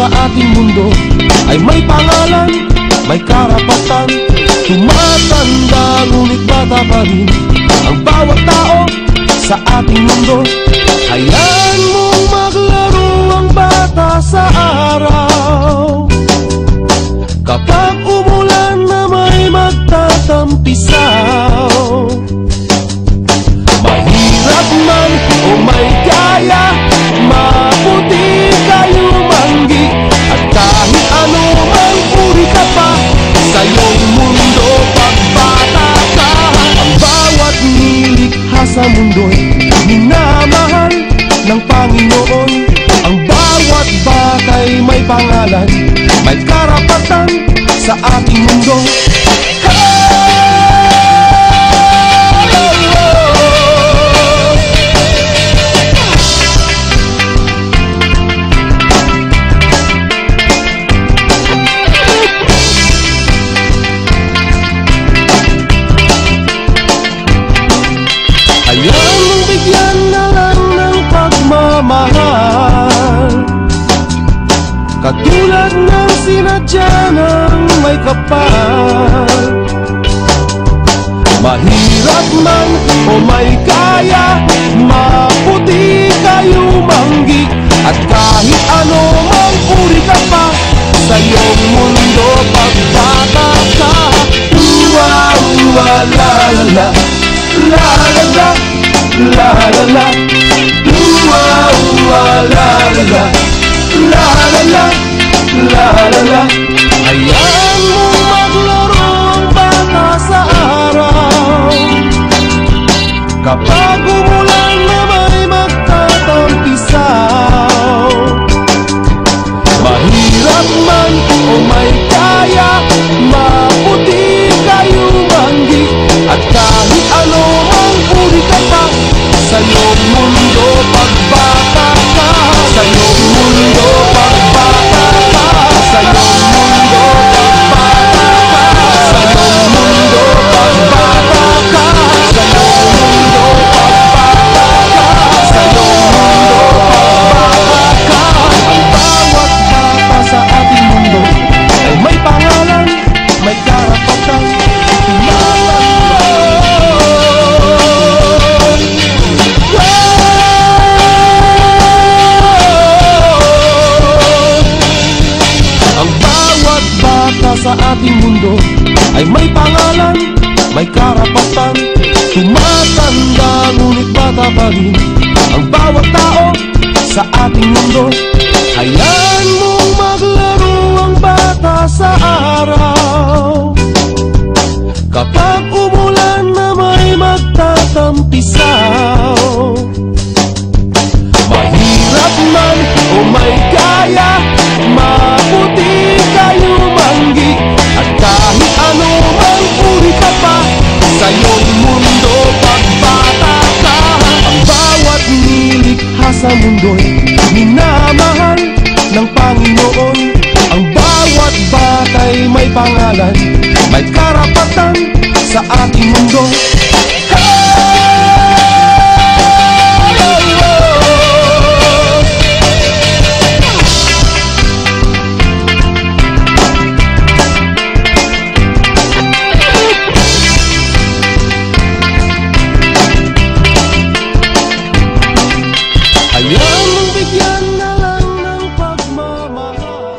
sa ating mundo ay may pangalan, may karapatan. Tumatanda ngunit bata pa rin ang bawat tao sa ating mundo. Hayaan mong maglaro ang bata sa araw. Kapag umulan na may magtatampisaw, mahirap man o may kaya, maputi kayo manggi. At kahit ano man uri ka pa sa iyong mundo pagbata ka. Ang bawat nilikha sa mundo'y minamahal ng Panginoon. Ang bawat batay may pangalan, may karapatan sa ating mundo. Hayaan mong bigyan na lang ng pagmamahal, katulad ng sinadya ng may kapal. Mahirap man o may kaya, maputi kayo manggi. At kahit ano mang uri ka pa sa iyong mundo pagbata ka. La la la, la la la, la la la, la la la, la la la, la la la. Hayaan mong maglaro ang bata sa araw. Kapag umulan na may magtatampisaw, mahirap man o may kaya, maputi kayo manggi. At kahit ano mang uri ka pa sa iyong mundo pagbata ka. Sa iyong mundo pagbata ka. Sa iyong mundo pagbata ka. Sa iyong mundo pagbata ka. Sa iyong mundo pagbata ka. Sa iyong mundo pagbata ka. Ang bawat bata sa ating mundo ay may pangalan, may karapatan. Sa ating mundo ay may pangalan, may karapatan. Tumatanda ngunit bata pa rin ang bawat tao sa ating mundo. Hayaan mong maglaro ang bata sa araw. Kapag umulan na may magtatampisaw, mahirap man o may kaya, maputi kayo manggi. At kahit ano mang uri ka pa sa iyong mundo pagbata ka. Ang bawat nilikha sa mundo'y minamahal ng Panginoon. Ang bawat batay may pangalan, may karapatan sa ating mundo. Hayaan mong bigyan na lang ng pagmamahal.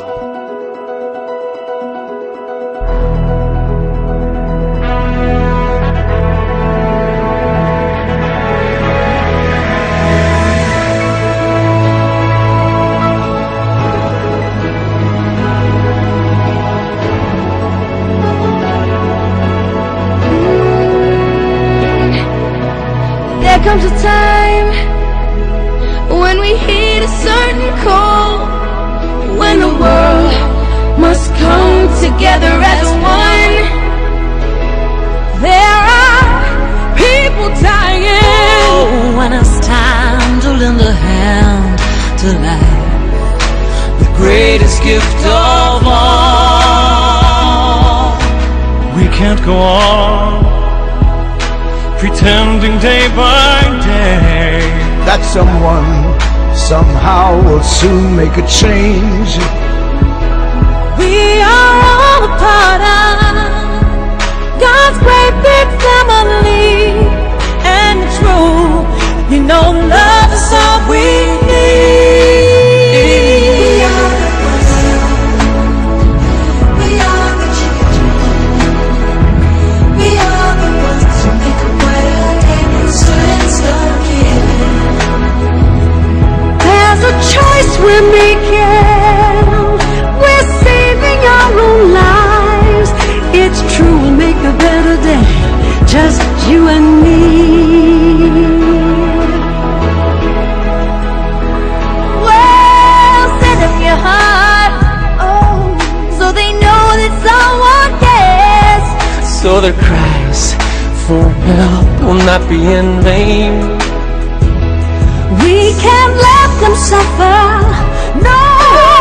There comes a time when we hit a certain call, when the world must come together as one. There are people dying. Oh, when it's time to lend a hand to life, the greatest gift of all. We can't go on pretending day by day that someone somehow we'll soon make a change. We are all a part of God's great big family, and it's true, you know, love is all we need. We are the ones, we are the children, we are the ones who make a brighter day, so let's start giving. There's a choice we're making, we're saving our own lives. It's true, we'll make a better day, just you and me. Well, send them your heart, oh, so they know that someone cares, So their cries for help will not be in vain. we can't let them suffer. No,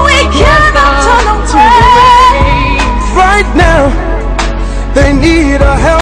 we cannot turn away. Right now, they need a help.